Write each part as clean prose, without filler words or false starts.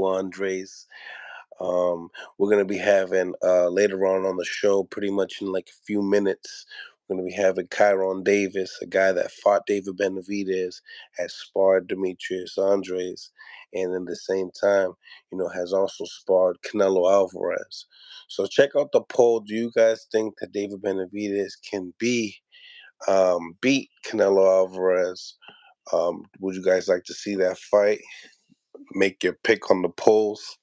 two Andres. We're gonna be having later on the show, pretty much in like a few minutes. We're gonna be having Kiron Davis, a guy that fought David Benavidez, has sparred Demetrius Andres, and in the same time, has also sparred Canelo Alvarez. So check out the poll. Do you guys think that David Benavidez can beat Canelo Alvarez? Would you guys like to see that fight? Make your pick on the polls.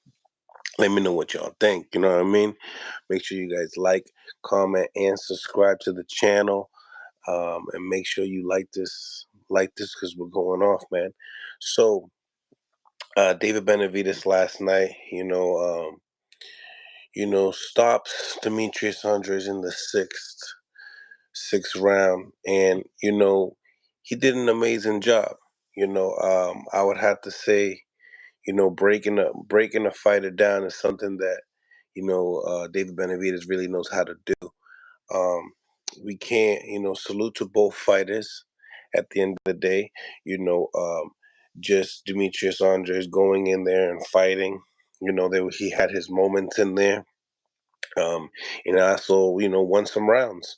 Let me know what y'all think. You know what I mean? Make sure you guys like, comment, and subscribe to the channel. And make sure you like this because we're going off, man. So David Benavidez last night, stops Demetrius Andres in the sixth round, and he did an amazing job. I would have to say, breaking a fighter down is something that David Benavidez really knows how to do. Um, we can't, salute to both fighters. At the end of the day, just Demetrius Andres going in there and fighting. He had his moments in there. And also, won some rounds.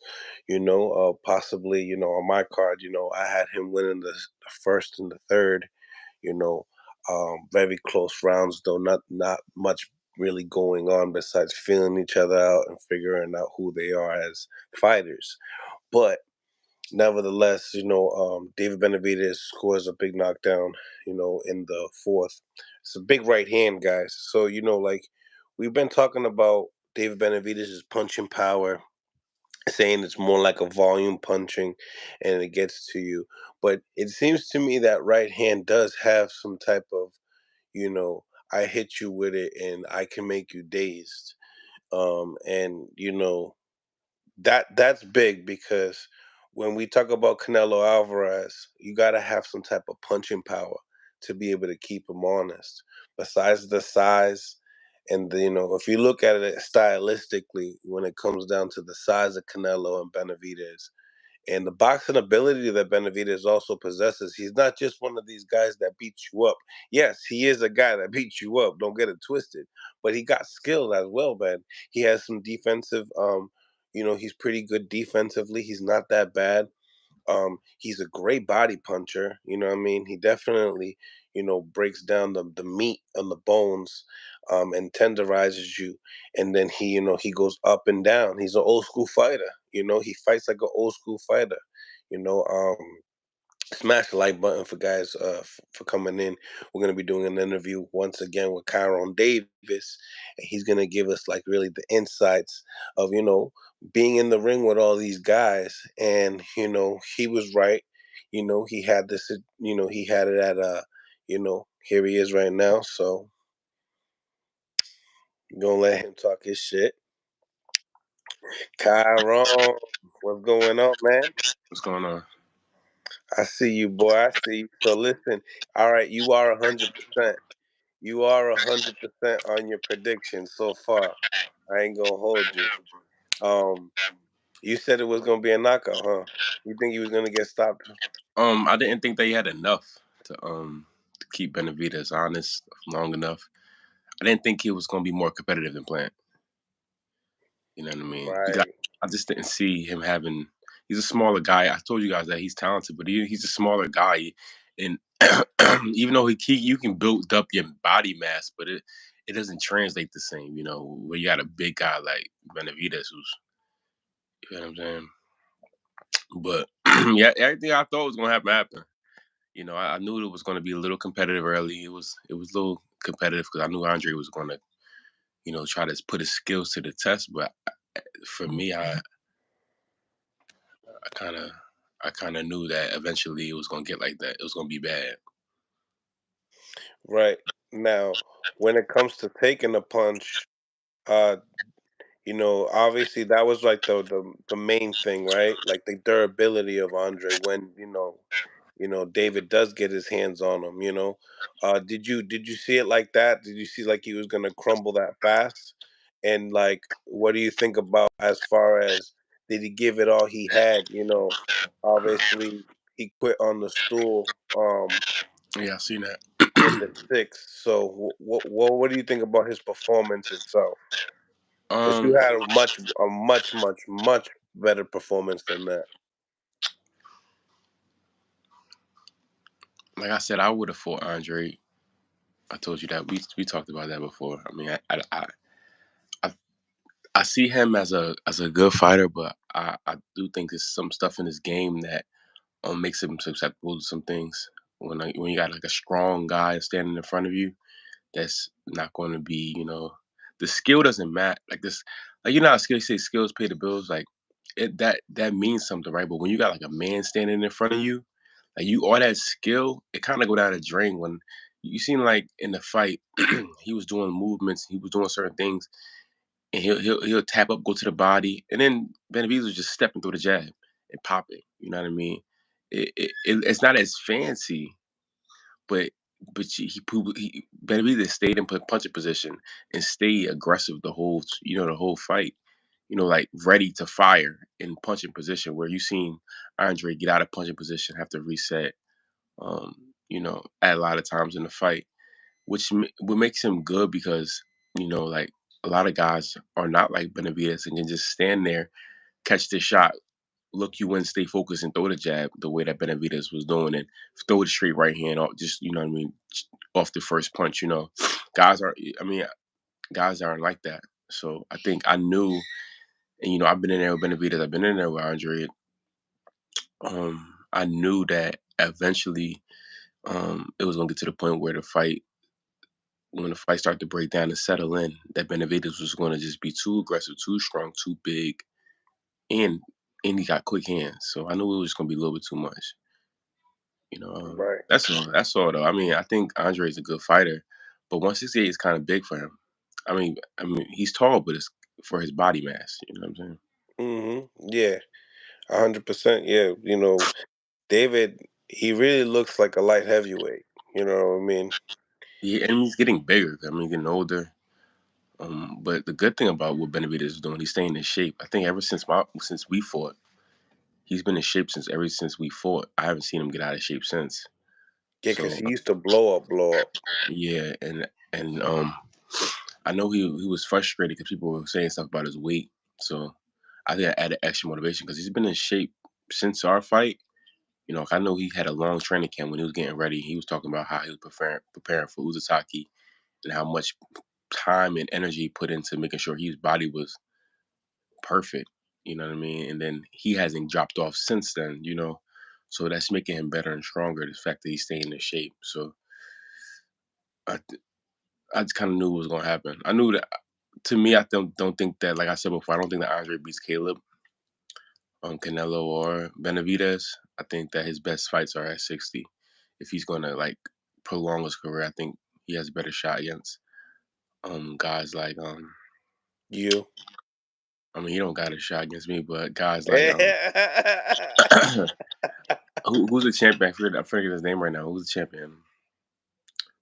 Possibly, on my card, I had him winning the first and the third. You know, very close rounds, though not much really going on besides feeling each other out and figuring out who they are as fighters. But nevertheless, David Benavidez scores a big knockdown, in the fourth. It's a big right hand, guys. So, like we've been talking about David Benavidez's punching power, saying it's more like a volume punching and it gets to you. But it seems to me that right hand does have some type of, you know, I hit you with it and I can make you dazed. And that's big because when we talk about Canelo Alvarez, you got to have some type of punching power to be able to keep him honest. Besides the size, and if you look at it stylistically, when it comes down to the size of Canelo and Benavidez, and the boxing ability that Benavidez also possesses, he's not just one of these guys that beats you up. Yes, he is a guy that beats you up. Don't get it twisted. But he got skill as well, man. He has some defensive. He's pretty good defensively. He's not that bad. He's a great body puncher. You know what I mean? He definitely, breaks down the meat on the bones, and tenderizes you. And then he goes up and down. He's an old school fighter. He fights like an old school fighter. You know, um, Smash the like button for guys for coming in. We're gonna be doing an interview once again with Kiron Davis, and he's gonna give us like really the insights of being in the ring with all these guys. And he was right. He had this. He had it at here he is right now. So we're gonna let him talk his shit. Kiron, what's going on, man? What's going on? I see you, boy. I see you. So listen, all right, you are 100%. You are 100% on your prediction so far. I ain't gonna hold you. Um, you said it was gonna be a knockout, huh? You think he was gonna get stopped? I didn't think they had enough to keep Benavidez honest long enough. I didn't think he was gonna be more competitive than Plant. You know what I mean? Because Right, I just didn't see him having. He's a smaller guy. I told you guys that he's talented, but he's a smaller guy, and even though you can build up your body mass, but it doesn't translate the same. Where you got a big guy like Benavidez, who's you know what I'm saying. But yeah, everything I thought was gonna happen happened. I knew it was going to be a little competitive early. It was a little competitive because I knew Andre was going to, try to put his skills to the test. But for me, I kind of, I kind of knew that eventually it was going to get like that. It was going to be bad. right. Now, when it comes to taking a punch, uh, obviously that was like the main thing, right? Like the durability of Andre when David does get his hands on him. Did you see it like that? Did you see like he was gonna crumble that fast? And like, what do you think about as far as did he give it all he had? Obviously he quit on the stool. Yeah, I seen that. the 6th. So what do you think about his performance itself? Because you Um, had a much better performance than that. like I said, I would have fought Andre. I told you that we talked about that before. I mean, I, I see him as a good fighter, but I do think there's some stuff in his game that makes him susceptible to some things. When you got like a strong guy standing in front of you, that's not going to be, the skill doesn't matter. Like this, like you know how skills say skills pay the bills. Like that means something, right? But when you got like a man standing in front of you, like you all that skill, it kind of go down the drain. When you seen like in the fight, he was doing movements, he was doing certain things, and he'll tap up, go to the body, and then Benavidez was just stepping through the jab and popping. You know what I mean? It's not as fancy, but he Benavidez stayed in punching position and stayed aggressive the whole fight. Like ready to fire in punching position. Where you seen Andre get out of punching position, have to reset. At a lot of times in the fight, what makes him good because like a lot of guys are not like Benavidez and can just stand there, catch the shot, look you in, stay focused, and throw the jab the way that Benavidez was doing, and throw the straight right hand off, just what I mean, off the first punch. Guys are, I mean, guys aren't like that. So I think I knew, and I've been in there with Benavidez, I've been in there with Andre. I knew that eventually, it was gonna get to the point where when the fight started to break down and settle in, that Benavidez was going to just be too aggressive, too strong, too big, and he got quick hands. So I knew it was going to be a little bit too much. Right. That's all. That's all though. I mean, I think Andre is a good fighter, but 168 is kind of big for him. I mean, he's tall, but it's for his body mass. You know what I'm saying? Yeah. 100%. Yeah. David, he really looks like a light heavyweight. You know what I mean? Yeah, and he's getting bigger. I mean, getting older. But the good thing about what Benavidez is doing, he's staying in shape. I think ever since we fought, he's been in shape ever since we fought. I haven't seen him get out of shape since. Yeah, because So he used to blow up. yeah, and I know he was frustrated because people were saying stuff about his weight. So I think I added extra motivation because he's been in shape since our fight. I know he had a long training camp when he was getting ready. He was talking about how he was preparing for Uzataki and how much time and energy he put into making sure his body was perfect. You know what I mean? And then he hasn't dropped off since then. So that's making him better and stronger. The fact that he's staying in shape. So I, I just kind of knew what was going to happen. I knew that. To me, I don't think that, like I said before, I don't think that Andre beats Caleb, Canelo, or Benavidez. I think that his best fights are at 60. If he's going to like prolong his career, I think he has a better shot against guys like You. I mean, he don't got a shot against me, but guys like who's the champion? I forget his name right now. Who's the champion?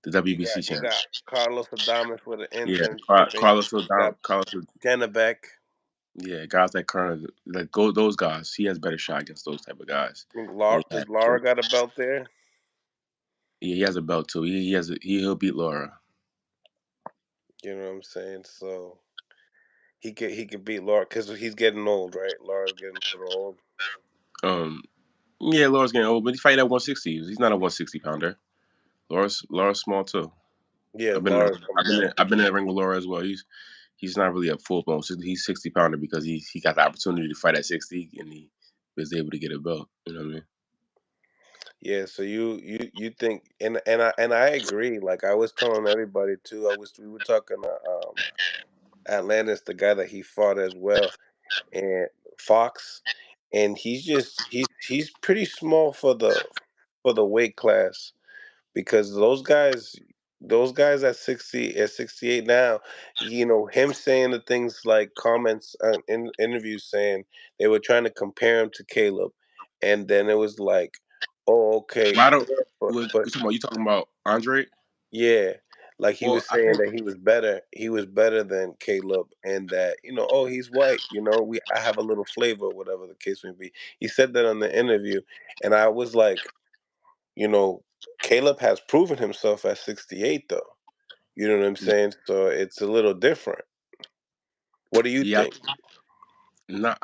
The You WBC got you champ. got Carlos Adames with an Yeah, internship, and Carlos you got O'Donnell. Janabek. Yeah, guys like Colonel, like go those guys. He has better shot against those type of guys than Laura, he has. does Laura got a belt there? Yeah, he has a belt too. He'll beat Laura. You know what I'm saying? So he could beat Laura because he's getting old, right? Laura's getting a little old. Um, yeah, Laura's getting old, but he fight at 160. He's not a 160 pounder. Laura's small too. Yeah, Laura's coming up. I've been in the ring with Laura as well. He's not really a full blown. He's 60 pounder because he got the opportunity to fight at 60 and he was able to get a belt. You know what I mean? Yeah, so you think, and I agree. Like I was telling everybody too. We were talking to Atlantis, the guy that he fought as well, and Fox, and he's pretty small for the weight class, because those guys at 68 now, him saying the things like comments in interviews saying they were trying to compare him to Caleb, and then it was like, oh, okay, I don't. yeah, but You talking about Andre? yeah, like he Well, was I saying think that he was better than Caleb, and that, oh, he's white, I have a little flavor, whatever the case may be. He said that on the interview, and I was like, you know Caleb has proven himself at 68 though. You know what I'm Yeah, saying? So it's a little different. What do you yeah. think? Not.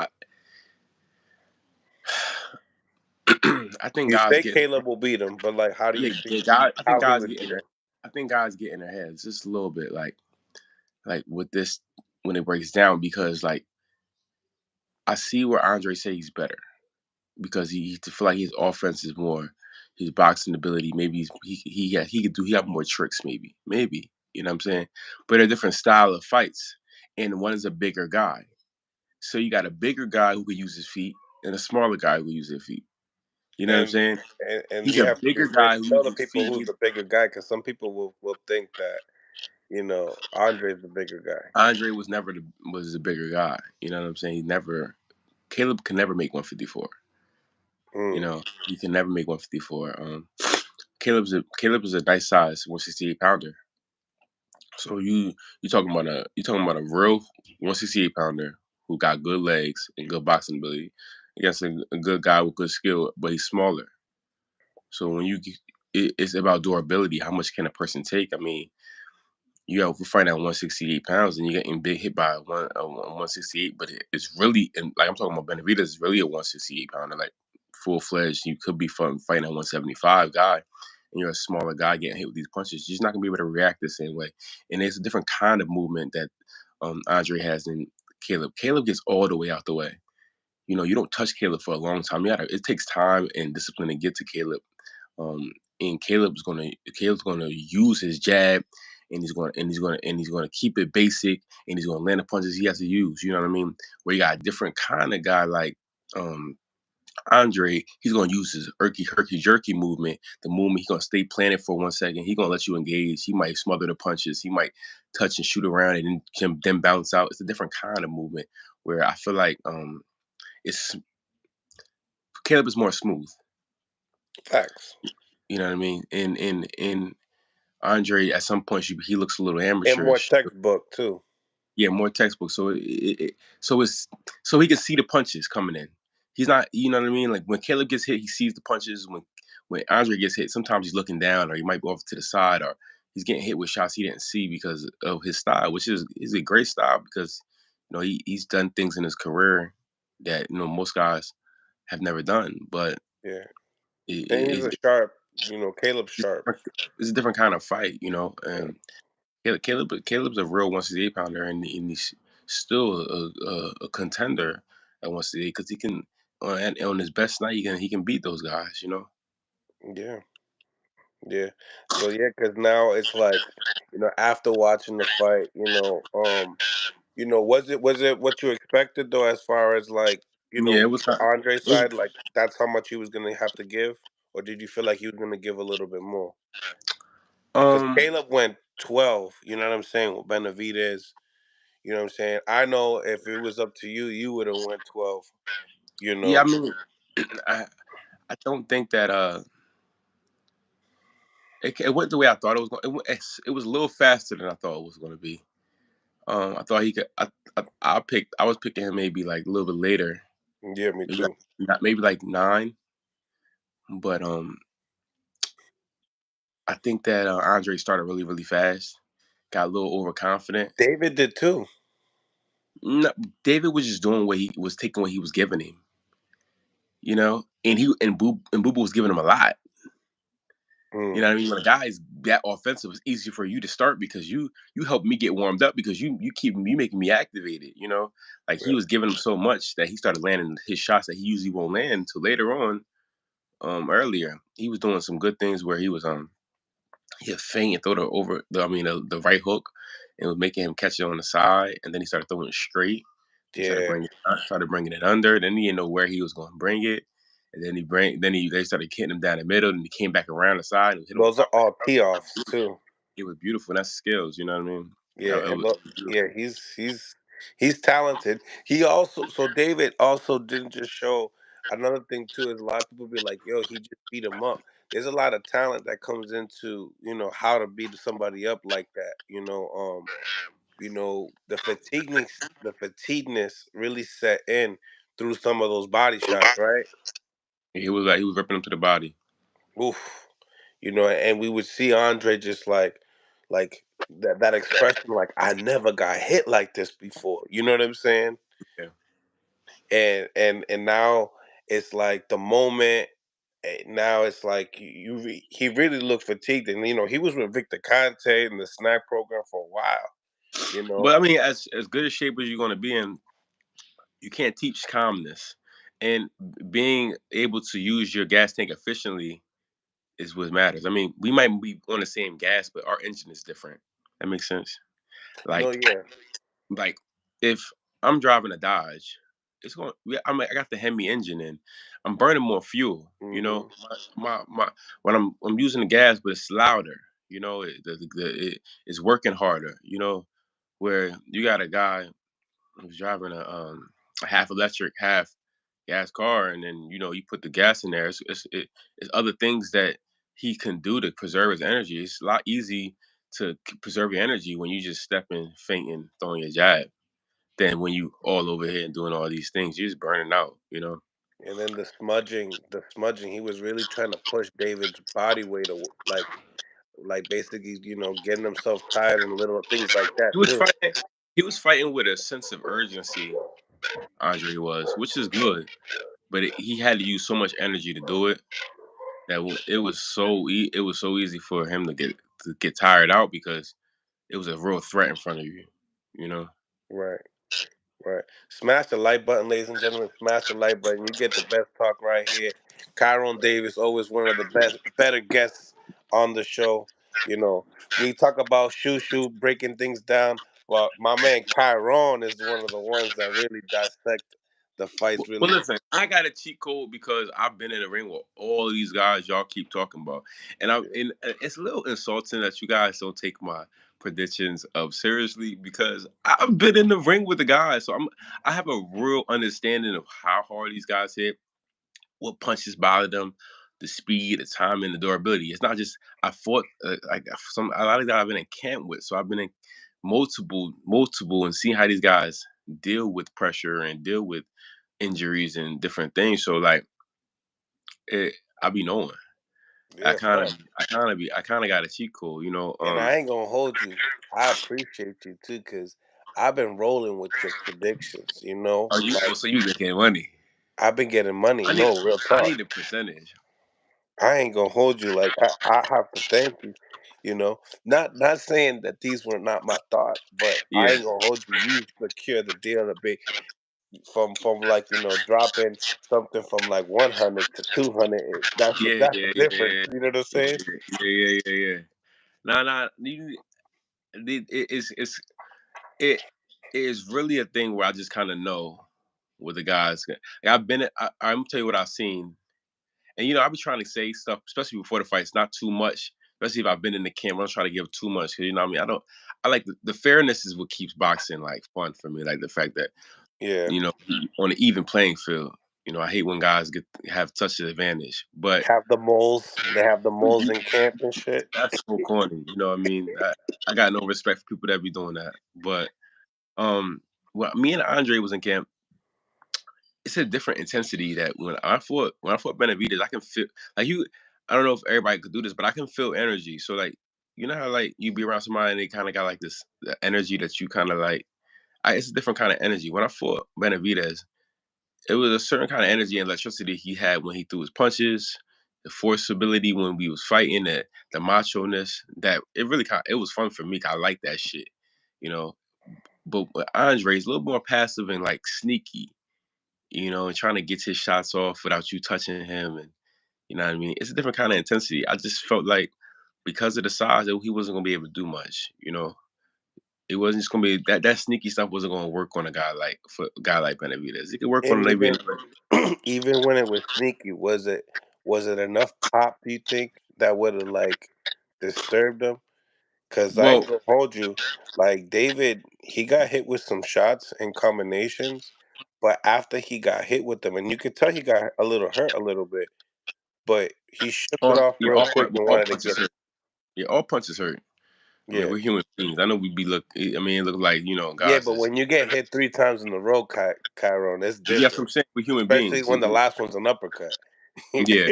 I think You guys say getting. Caleb will beat him, but like, how do Yeah, you see yeah, guys. I think how he guys would getting. beat him? I think guys get in their heads just a little bit, like with this when it breaks down because like I see where Andre say he's better because he to feel like his offense is more his boxing ability. Maybe he have more tricks. Maybe you know what I'm saying. But a different style of fights, and one is a bigger guy. So you got a bigger guy who could use his feet and a smaller guy who can use his feet. You know what I'm And saying? and He's you a have to be bigger afraid guy to who tell uses the his people feet. who's the bigger guy because some people will think that Andre's the bigger guy. Andre was never the bigger guy. You know what I'm saying? He never. Caleb can never make 154. You Mm. know, he can never make 154. Caleb is a nice size 168 pounder. So you talking about a real 168 pounder who got good legs and good boxing ability against a good guy with good skill, but he's smaller. So it's about durability. How much can a person take? I mean, we're fighting at 168 pounds and you're getting big hit by a 168, but it's really, and like I'm talking about Benavidez is really a 168 pounder, like full fledged. You could be fighting a 175 guy, and you're a smaller guy getting hit with these punches. You're just not gonna be able to react the same way. And it's a different kind of movement that Andre has than Caleb. Caleb gets all the way out the way. You don't touch Caleb for a long time. It takes time and discipline to get to Caleb. Um, and Caleb's gonna use his jab, and he's gonna keep it basic, and he's gonna land the punches he has to use. You know what I mean? Where you got a different kind of guy like um, Andre, he's gonna use his herky jerky movement. The movement he's gonna stay planted for 1 second. He's gonna let you engage. He might smother the punches. He might touch and shoot around and then bounce out. It's a different kind of movement where I feel like it's Caleb is more smooth. Facts. You know what I mean? And Andre, at some point, he looks a little And more amateurish. textbook too. Yeah, more textbook. So he can see the punches coming in. He's not, you know what I mean? Like when Caleb gets hit, he sees the punches. When Andre gets hit, sometimes he's looking down, or he might go off to the side, or he's getting hit with shots he didn't see because of his style, which is a great style because he's done things in his career that most guys have never done. But Yeah. And he's it, a sharp, Caleb it's, sharp. it's a different kind of fight, Yeah. and Caleb's a real 168 pounder, and he's still a contender at 168 because he can on his best night he can beat those guys. Yeah. Yeah. So yeah, because now it's like, after watching the fight, was it what you expected though, as far as like, Yeah, it was. the Andre It was side, like that's how much he was gonna have to give, or did you feel like he was gonna give a little bit more? Because um Caleb went 12, you know what I'm saying, with Benavidez, you know what I'm saying. I know if it was up to you, you would have went 12, you yeah, I know. mean, I I don't think that it went the way I thought it was going. It was a little faster than I thought it was going to be. I thought he could. I was picking him maybe like a little bit later, Yeah, me maybe like, too. maybe like 9. But I think that Andre started really, really fast. Got a little overconfident. David did too. No, David was just doing what he was taking what he was giving him, and Boo Boo was giving him a lot. You Mm, know what I mean? When a guy is that offensive, it's easy for you to start because you help me get warmed up because you making me activated. Like he yeah. was giving him so much that he started landing his shots that he usually won't land until later on. Earlier he was doing some good things where he'd feint and throw the right hook, and was making him catch it on the side, and then he started throwing it straight. He Yeah. started bringing it under. Then he didn't know where he was going to bring it, and they started hitting him down the middle, and he came back around the side and hit him with Those are top all rank. tee offs too. It was beautiful. That's skills. You know what I mean? Yeah, It and was look, yeah, beautiful. he's talented. He also so David also didn't just show. Another thing too is a lot of people be like, "Yo, he just beat him up." There's a lot of talent that comes into how to beat somebody up like that. The fatigueness really set in through some of those body shots, right? He was ripping him to the body. Oof. you know, and we would see Andre just like that expression, like I never got hit like this before. You know what I'm saying? Yeah. And now it's like the moment. Now it's like he really looked fatigued, and you know he was with Victor Conte in the snack program for a while. You know, But I mean, as good a shape as you're going to be in, you can't teach calmness, and being able to use your gas tank efficiently is what matters. I mean, we might be on the same gas, but our engine is different. That makes sense. no, Like, yeah, like if I'm driving a Dodge, it's going. I got the Hemi engine in. I'm burning more fuel. You know, hmm my when I'm using the gas, but it's louder. You know, it's working harder. You know, where you got a guy who's driving a half electric, half gas car, and then you know you put the gas in there. It's other things that he can do to preserve his energy. It's a lot easy to preserve your energy when you just stepping, fainting, throwing your jab, than when you all over here and doing all these things. You're just burning out. You know. and then the smudging, he was really trying to push David's body weight, like basically, you know, getting himself tired and little things like that He was too. fighting. He was fighting with a sense of urgency. Andre was, which is good, but he had to use so much energy to do it that it was it was so easy for him to get tired out because it was a real threat in front of you. You know. Right. Right. Smash the like button, ladies and gentlemen. Smash the like button. You get the best talk right here. Kiron Davis, always one of the better guests on the show. You know, we talk about breaking things down. Well, my man Kyrone is one of the ones that really dissect the fights. Well, Really, listen, I got a cheat code because I've been in the ring with all these guys y'all keep talking about, and yeah. it's a little insulting that you guys don't take my predictions of seriously because I've been in the ring with the guys, so I have a real understanding of how hard these guys hit, what punches bother them, the speed, the timing, the durability. It's not just I fought like a lot of guys I've been in camp with, so I've been in multiple, and seeing how these guys deal with pressure and deal with injuries and different things. So like it, I be knowing. Yeah, fact. I kind of got a cheat code, you know. And I ain't gonna hold you. I appreciate you too, cause I've been rolling with your predictions. You know, Are you? like Oh, so you making money? I've been getting money. I need No, real I talk. need a percentage. I ain't gonna hold you. Like I have to thank you. You know, not saying that these were not my thoughts, but I Yeah, ain't gonna hold you. You secured the deal a bit from like you know dropping something from like 100 to 200. yeah, That's the yeah, difference. yeah, You know what I'm yeah, saying? yeah. Nah. It's it is really a thing where I just kind of know with the guys. Like, I've been. I'm tell you what I've seen. And I be trying to say stuff, especially before the fights, not too much. Especially if I've been in the camp, I don't try to give too much. 'Cause you know what I mean? I don't. I like the fairness is what keeps boxing like fun for me. Like the fact that Yeah. on an even playing field. I hate when guys have touch advantage, but Have the moles. They have the moles in camp and shit. that's so corny. You know what I mean? I got no respect for people that be doing that. But well, me and Andre was in camp. It's a different intensity that when I fought Benavidez, I can feel like you. I don't know if everybody could do this, but I can feel energy. So like, you know how like you be around somebody and they kind of got like this the energy that you kind of like. It's a different kind of energy. When I fought Benavidez, it was a certain kind of energy and electricity he had when he threw his punches, the force ability when we was fighting, the macho ness. That it really it was fun for me. 'Cause I like that shit, you know. But with Andre, he's a little more passive and like sneaky, and trying to get his shots off without you touching him. And you know what I mean? It's a different kind of intensity. I just felt like because of the size, that he wasn't gonna be able to do much. It wasn't just gonna be that sneaky stuff wasn't gonna work on a guy like Benavidez. It could work And on maybe even even when it was sneaky, was it enough pop? Do you think that would have like disturbed them? Cause I well, ain't gonna hold you. Like David, he got hit with some shots and combinations, but after he got hit with them, and you could tell he got a little hurt a little bit, but he shook it off yeah, real quick and all wanted to punches get. hurt. Yeah, all punches hurt. I mean, Yeah, we're human beings. I know we be look. I mean, it look like yeah, guys but is. when you get hit 3 times in a row, Chiron, it's Yeah, that's what different. I'm saying. We're human Especially beings. when the last one's an uppercut. Yeah,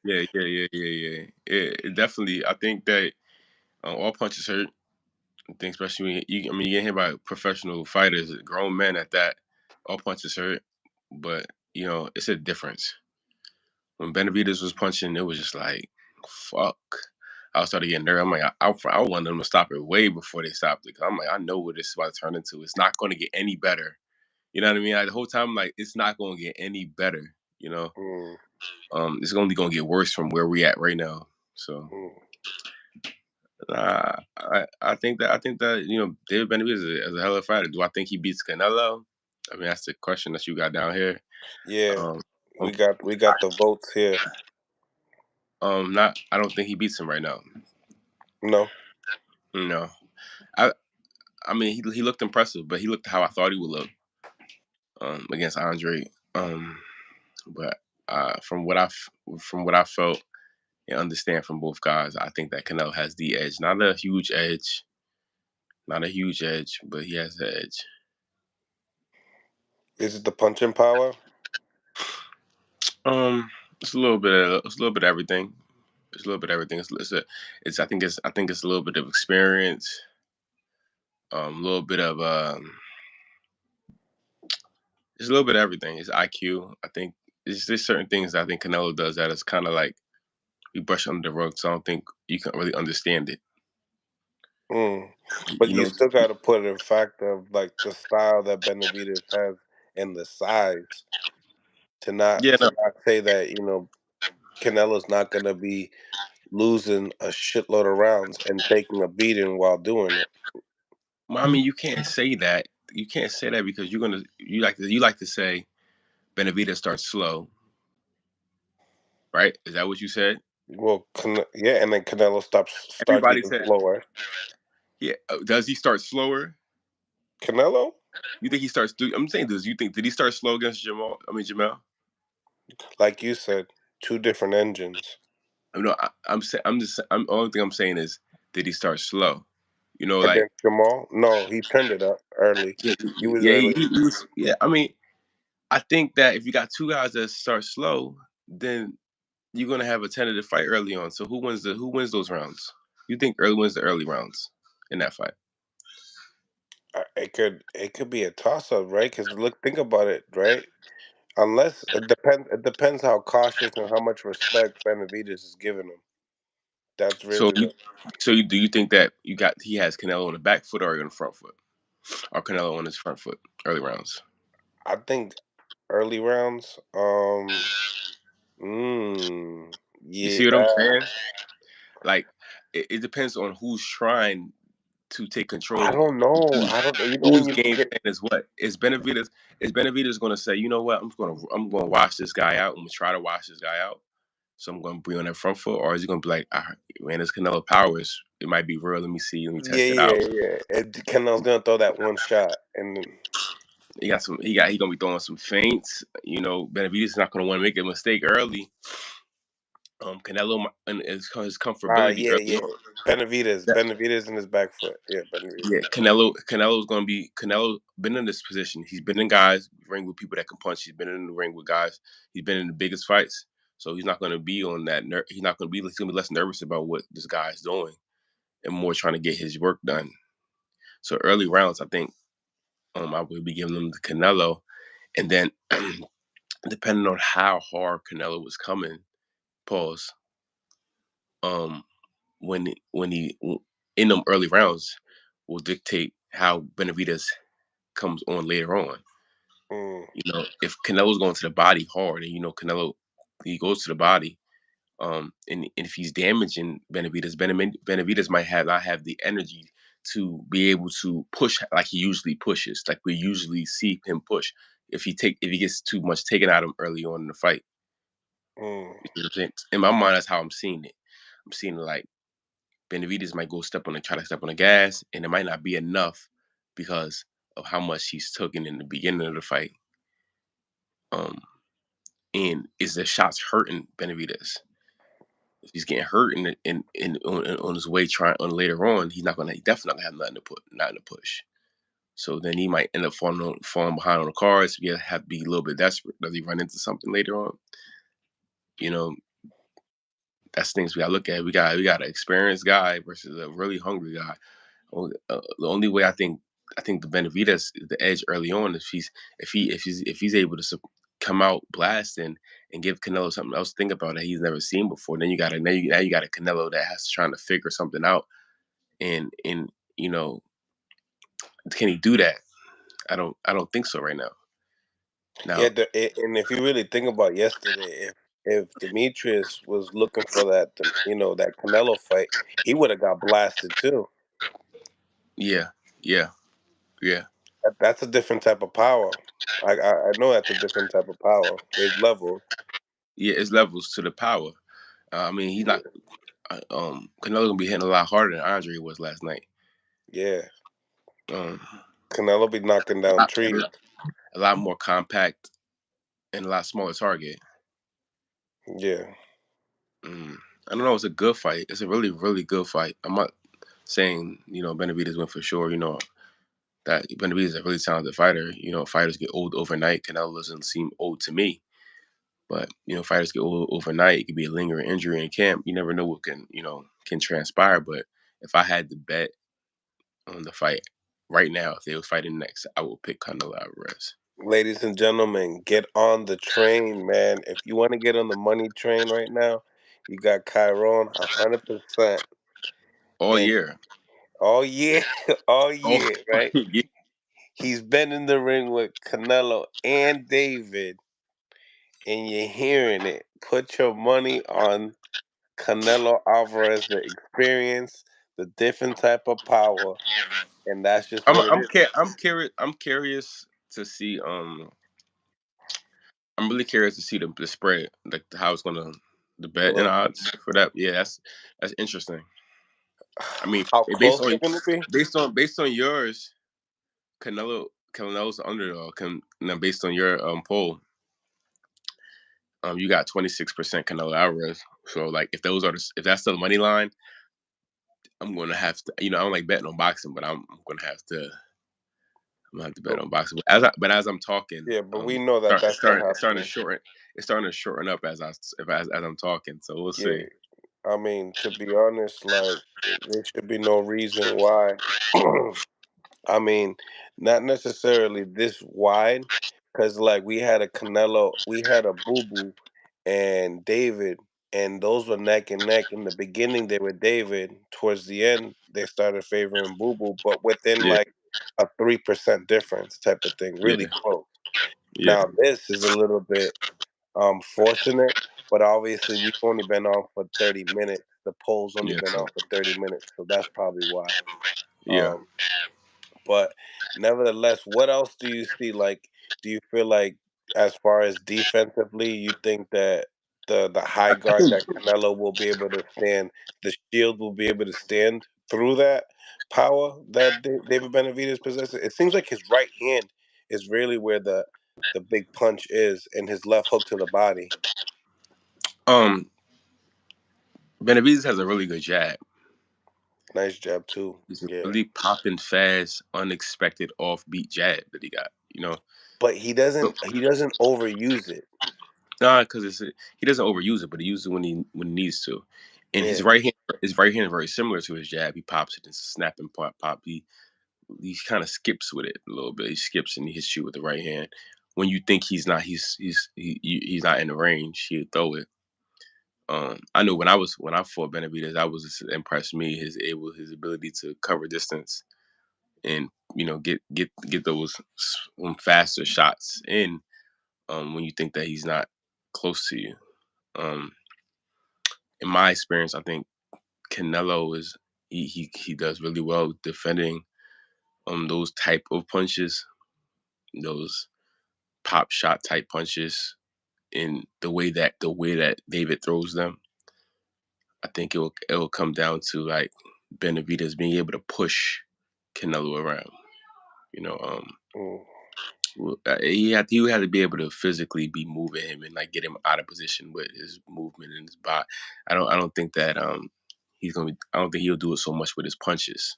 yeah. It definitely. I think that all punches hurt. I think especially when I mean, you get hit by professional fighters, grown men at that. All punches hurt, but it's a difference. When Benavidez was punching, it was just like, fuck. I started getting nervous. I'm like, I wanted them to stop it way before they stopped it. 'Cause I'm like, I know what this is about to turn into. It's not going to get any better. You know what I mean? The whole time, I'm like, it's not going to get any better. Mm, It's only going to get worse from where we at right now. So, mm. I think that David Benavidez is a hell of a fighter. Do I think he beats Canelo? I mean, that's the question that you got down here. Yeah, Um, we got the votes here. not. I don't think he beats him right now. No, No, I. I mean, he looked impressive, but he looked how I thought he would look against Andre. But from what I felt and understand from both guys, I think that Canelo has the edge. Not a huge edge, but he has the edge. is it the punching power? Um, it's a little bit of everything. It's a little bit of everything. I think it's a little bit of experience. A little bit of it's a little bit of everything. It's IQ. I think there's certain things that I think Canelo does that is kind of like we brush under the rug. So I don't think you can really understand it. Mm. But You you know? still got to put in fact of like the style that Benavidez has and the size to not Yeah. to No. not say that Canelo's not gonna be losing a shitload of rounds and taking a beating while doing it. I mean, you can't say that. You can't say that because you like to say Benavidez starts slow, right? Is that what you said? Well, yeah, and then Canelo starts Everybody even said, slower. yeah. Does he start slower? Canelo, You think he starts? I'm saying, did he start slow against Jamal? I mean, Jamal. like you said, two different engines. No, I'm saying, only thing I'm saying is, did he start slow? Like, Against Jamal, no, he turned it up early. yeah, He was yeah, early. yeah. I mean, I think that if you got two guys that start slow, then you're gonna have a tentative fight early on. So who wins those rounds? You think early wins the early rounds in that fight? It could be a toss up, right? Because think about it, right? Unless it depends how cautious and how much respect Benavidez is giving him. That's So really you, what do you think that he has Canelo on the back foot or on the front foot, or Canelo on his front foot early rounds? I think early rounds. You Yeah. see what I'm saying? Like it depends on who's trying to take I control. don't know. I don't. You know when Whose you game get plan is what? Is Benavidez going to say, you know what, I'm going to watch this guy out. I'm going to try to watch this guy out. So I'm going to be on that front foot, or is he going to be like, man, this Canelo powers. It might be real. Let me see. Let me yeah, test it yeah, out. yeah. Canelo's gonna throw that one shot, and then He going to be throwing some feints. Benavidez is not going to want to make a mistake early. Canelo and his comfortability yeah, early yeah. on. Benavidez in his back foot. Yeah, Benavidez. Yeah, Canelo's gonna be Canelo been in this position. He's been in guys ring with people that can punch. He's been in the ring with guys. He's been in the biggest fights. So he's not gonna be on that. He's not gonna be. He's gonna be less nervous about what this guy's doing and more trying to get his work done. So early rounds, I think I would be giving them the Canelo, and then depending on how hard Canelo was coming, pause. Um, when he in them early rounds will dictate how Benavidez comes on later on. Mm, If Canelo's going to the body hard, and Canelo, he goes to the body, and if he's damaging Benavidez might not have the energy to be able to push like he usually pushes, like we usually see him push. If he gets too much taken out of him early on in the fight, mm, you know what I'm saying? In my mind, that's how I'm seeing it. I'm seeing it like Benavidez might try to step on the gas, and it might not be enough because of how much he's taken in the beginning of the fight. Um, and is the shots hurting Benavidez? If he's getting hurt on his way trying on later on, he's definitely not gonna have nothing to push. So then he might end up falling behind on the cards. You have to be a little bit desperate. Does he run into something later on? you know, that's things we got to look at. We got an experienced guy versus a really hungry guy. The only way I think the Benavidez is the edge early on if he's able to come out blasting and give Canelo something else to think about that he's never seen before. Then you got a Canelo that has to trying to figure something out, and you know, can he do that? I don't think so right now. Yeah, Now, and if you really think about yesterday, if Demetrius was looking for that, that Canelo fight, he would have got blasted too. yeah, yeah, yeah, That's a different type of power. I know that's a different type of power. There's levels. yeah. It's levels to the power. I mean, he's Yeah, not. Canelo gonna be hitting a lot harder than Andre was last night. yeah. Um, Canelo be knocking down a trees. a lot more compact and a lot smaller target. Yeah. Mm. I don't know. It's a good fight. It's a really, really good fight. I'm not saying Benavidez win for sure. That Benavidez is a really talented fighter. Fighters get old overnight. Canelo doesn't seem old to me, but fighters get old overnight. It could be a lingering injury in camp. You never know what can transpire. But if I had to bet on the fight right now, if they were fighting next, I will pick Canelo Alvarez. Ladies and gentlemen, get on the train, man. If you want to get on the money train right now, you got Kyrone 100%. All And year. all year, all Oh, year, right? yeah. He's been in the ring with Canelo and David, and you're hearing it. Put your money on Canelo Alvarez, the experience, the different type of power, and that's just I'm what it I'm is. I'm curious. I'm curious to see. I'm really curious to see the spread, like how it's gonna the bet and Well, odds for that. Yeah, that's interesting. I mean, how based close on they're gonna be? based on yours, Canelo's the underdog. Now based on your poll, you got 26% Canelo Alvarez. So like if that's the money line, I'm gonna have to. I don't like betting on boxing, but I'm gonna have to. I'm gonna have to bet But on boxing. But as I'm talking, yeah, but we know that it's that's not starting to happening. shorten. It's starting to shorten up as I'm talking. So we'll Yeah, see. I mean, to be honest, like there should be no reason why. I mean, not necessarily this wide, because like we had a Canelo, we had a Boo Boo and David, and those were neck and neck. In the beginning, they were David. Towards the end, they started favoring Boo Boo, but within Yeah, like a 3% difference type of thing, really yeah, close. yeah, Now this is a little bit fortunate, but obviously we've only been on for 30 minutes. The poll's only yeah, been on for 30 minutes, so that's probably why. yeah. Um, but nevertheless, what else do you see? Like, do you feel like, as far as defensively, you think that the high I guard think that Canelo will be able to stand, the shield will be able to stand through that power that David Benavidez possesses? It seems like his right hand is really where the big punch is, and his left hook to the body. um Benavidez has a really good jab. Nice jab too. He's a Yeah. really popping fast, unexpected offbeat jab that he got. But he So, doesn't overuse it. nah, because he doesn't overuse it, but he uses it when he needs to. And Yeah. his right hand is very similar to his jab. He pops it and snap and pop. He kind of skips with it a little bit. He skips and he hits you with the right hand. When you think he's not in the range, he'll throw it. I know when I fought Benavidez, that was impressed me his ability to cover distance and get those faster shots in when you think that he's not close to you. Um, in my experience, I think Canelo is he does really well defending those type of punches, those pop shot type punches, in the way that David throws them. I think it will come down to like Benavidez being able to push Canelo around. You know, Mm. he had to be able to physically be moving him and like get him out of position with his movement and his body. I don't think that I don't think he'll do it so much with his punches.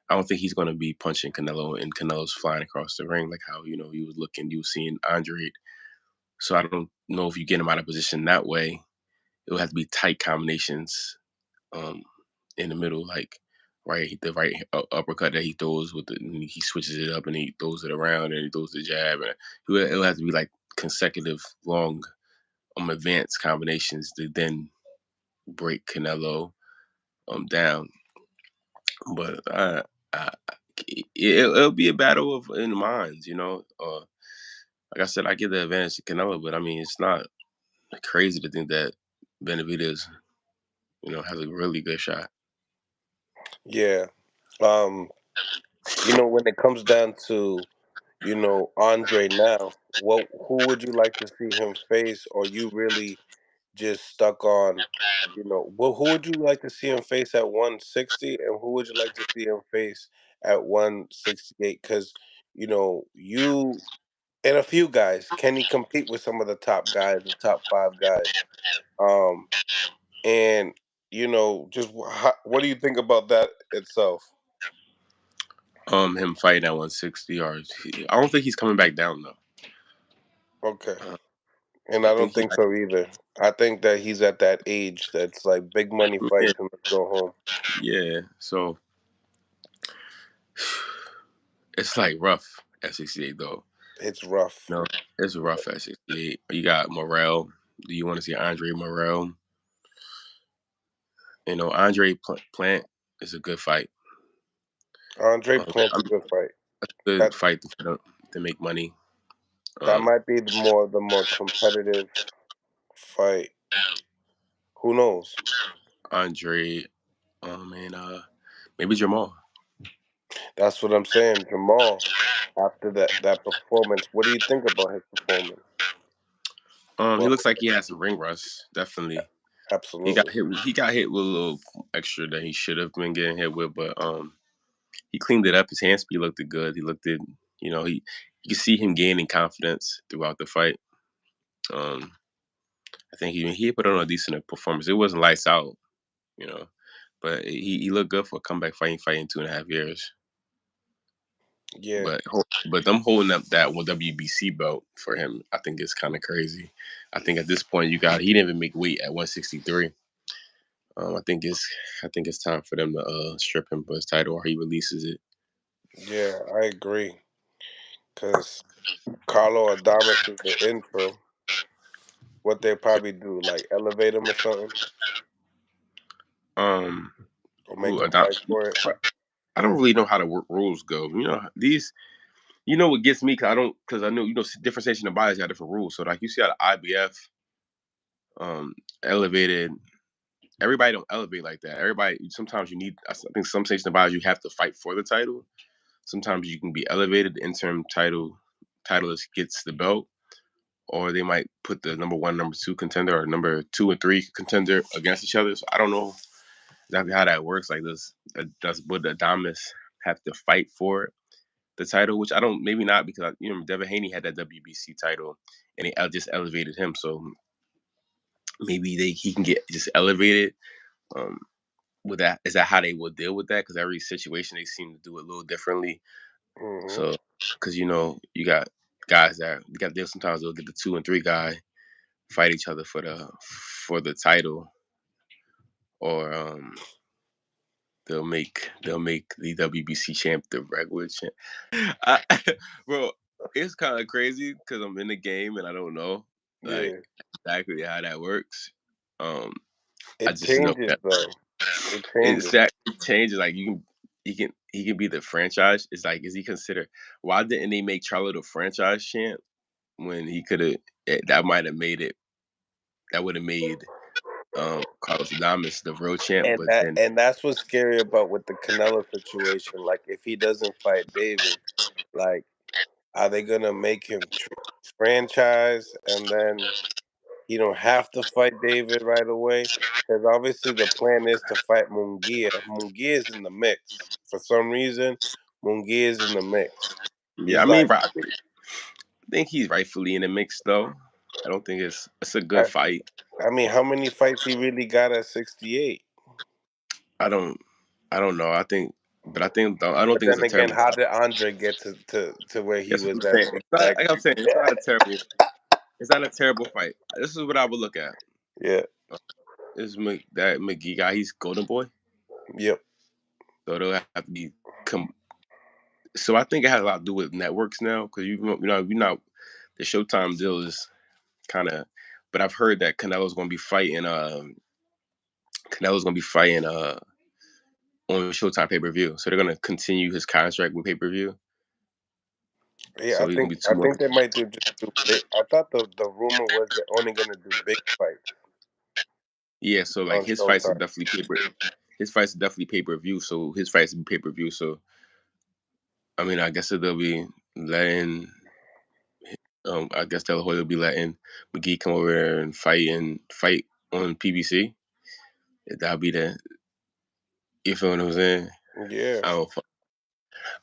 I don't think he's gonna be punching Canelo and Canelo's flying across the ring like how he was seeing Andre. So I don't know if you get him out of position that way. it would have to be tight combinations um, in the middle, like the right uppercut that he throws and he switches it up and he throws it around and he throws the jab, and it would have to be like consecutive long advanced combinations to then break Canelo down. But it'll be a battle of in the minds, you know. Like I said, I give the advantage to Canelo, but I mean, it's not crazy to think that Benavidez, has a really good shot. Yeah. Um, when it comes down to, Andre now, who would you like to see him face, or you really just stuck on, who would you like to see him face at 160, and who would you like to see him face at 168? Because, you and a few guys, can he compete with some of the top guys, the top 5 guys? Um, and, just what do you think about that itself? Him fighting at 160 yards. I don't think he's coming back down though. Okay. Uh, And I I think don't think so either. I think that he's at that age that's like big money yeah, fights and let's go home. yeah. So it's like rough at 68 though. It's rough. No, it's rough at 68. You got Morrell. Do you want to see Andre Morrell? Andre Plant is a good fight. Andre Plant's I a mean, good fight. good That fight to make money. that Um, might be the more competitive fight. Who knows? Andre, and maybe Jamal. That's what I'm saying. Jamal, after that performance, what do you think about his performance? He Well, looks like he has some ring rust. Definitely, he got absolutely. hit. He got hit with a little extra that he should have been getting hit with, but he cleaned it up. His hand speed looked good. He looked it. You could see him gaining confidence throughout the fight. Um, I think he put on a decent performance. It wasn't lights out, you know, but he looked good for a comeback fighting 2.5 years. Yeah, But them holding up that one WBC belt for him, I think is kind of crazy. I think at this point he didn't even make weight at 163. I think it's time for them to strip him for his title or he releases it. yeah, I agree. Cause Carlo Adames is the intro. What they probably do, like elevate him or something, Um, or make who him fight for it. I don't really know how the rules go. These. What gets me because I know different stations of bodies got different rules. So like you see how the IBF elevated. Everybody don't elevate like that. Everybody sometimes you need. I think some stations of bodies you have to fight for the title. Sometimes you can be elevated. The interim titleist gets the belt, or they might put the number one, number two contender, or number 2 and 3 contender against each other. So I don't know exactly how that works. Like this, does would the Adamas have to fight for the title? Which I don't, maybe not, because Devin Haney had that WBC title, and they just elevated him. So maybe he can get just elevated. Um, with that, is that how they will deal with that? Because every situation they seem to do it a little differently. Hmm. So because you got guys that you got there sometimes they'll get the 2 and 3 guy fight each other for the title, or they'll make the WBC champ the regular champ. I, bro, it's kind of crazy because I'm in the game and I don't know like Yeah, exactly how that works. Um, I it just know changes that though. It it's changes. that it changes. Like he can be the franchise. It's like, is he considered? Why didn't they make Charlo the franchise champ when he could have? That might have made it. That would have made Carlos Adames the real champ. And But that then and that's what's scary about with the Canelo situation. Like, if he doesn't fight David, like, are they gonna make him franchise, and then he don't have to fight David right away? Because obviously the plan is to fight Munguia. Munguia is in the mix for some reason. Munguia is in the mix. yeah, He's I mean, like, I think he's rightfully in the mix though. I don't think it's a good I, fight. I mean, how many fights he really got at 68? I don't I don't know. I don't But think it's then a again, terrible how fight. did Andre get to where he That's what was I'm at saying. Like I'm saying, exactly? it's not a terrible. It's not a terrible fight. This is what I would look at. Yeah. That McGee guy. He's Golden Boy. Yep. So they'll have to be come. So I think it has a lot to do with networks now because you know the Showtime deal is kind of. But I've heard that Canelo's gonna be fighting on Showtime pay per view. So they're gonna continue his contract with pay per view. Yeah, So he's gonna be I two more. think they might do big. I thought the rumor was they're only gonna do big fights Yeah, so like on Showtime. his fights are definitely pay per view. So his fights will be pay per view. So I mean, I guess that they'll be letting. I guess De La Hoya will be letting McGee come over there and fight on PBC. That'll be the. You feel what I'm saying? Yeah, I don't.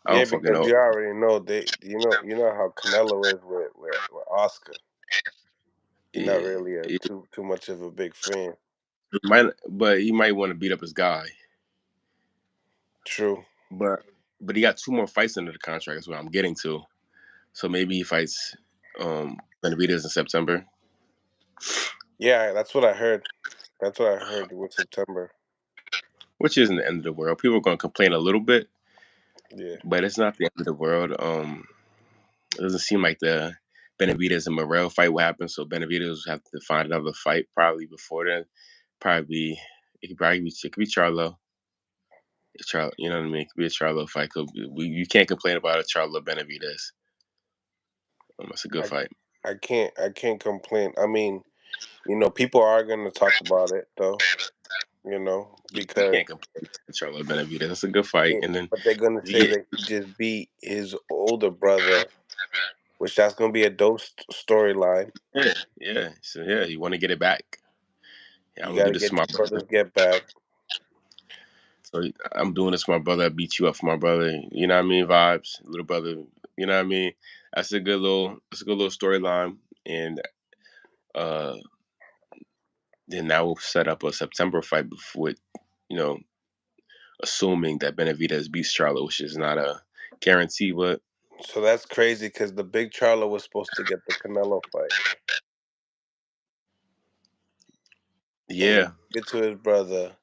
I yeah, don't fucking because know. you already know you know how Canelo is with Oscar. He's not Yeah, really a yeah. too much of a big fan. But he might want to beat up his guy. True. But he got two more fights under the contract. Is what I'm getting to. So maybe he fights Benavidez in September, Yeah, that's what I heard. That's what I heard with September. which isn't the end of the world. People are going to complain a little bit, Yeah, but it's not the end of the world. It doesn't seem like the Benavidez and Morrell fight will happen. So Benavidez will have to find another fight probably before then. Probably it could be Charlo. You know what I mean? It could be a Charlo fight. You can't complain about a Charlo Benavidez. That's a good I fight. I can't complain. I mean, people are gonna talk about it though. You Because can't complain with Charlo Benavidez. That's a good fight. And then but they're gonna say yeah, that he just beat his older brother, which that's gonna be a dope storyline. yeah. So yeah, you want to get it back. Yeah, I'm You gonna got do to this get to my your brother. brothers get back. So I'm doing this for my brother. I beat you up for my brother. You know what I mean? Vibes, little brother. You know what I mean? That's a good little storyline. And uh then that will set up a September fight with, you know, assuming that Benavidez beats Charlo, which is not a guarantee, but So that's crazy because the big Charlo was supposed to get the Canelo fight, and he yeah. gave it to his brother,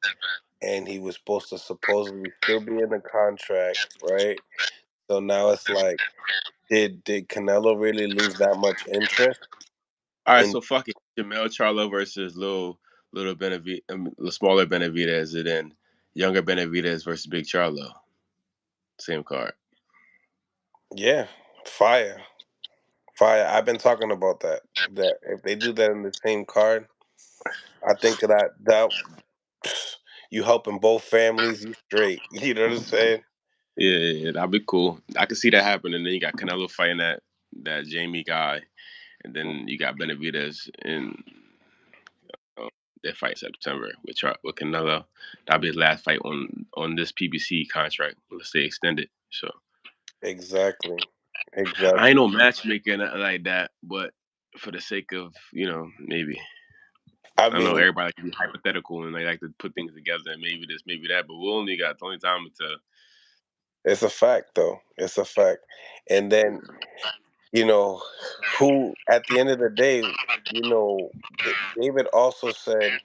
and he was supposed to supposedly still be in the contract, right? So now it's like, did Canelo really lose that much interest All right, in? so fuck it. Jamel Charlo versus little Benavidez, smaller Benavidez, and then younger Benavidez versus Big Charlo. Same card. Yeah, fire, fire. I've been talking about that. That if they do that in the same card, I think that you helping both families, you straight. You know what I'm saying? Yeah, that'd be cool. I can see that happening. And then you got Canelo fighting that Jamie guy, and then you got Benavidez in their fight in September with Canelo. That'll be his last fight on this PBC contract. Let's say extended. So Exactly, I ain't exactly. no matchmaker like that, but for the sake of maybe I I know mean, everybody can be hypothetical and they like to put things together and maybe this, maybe that, but we only got the only time to. it's a fact, though. It's a fact. And then, you know, who at the end of the day, David also said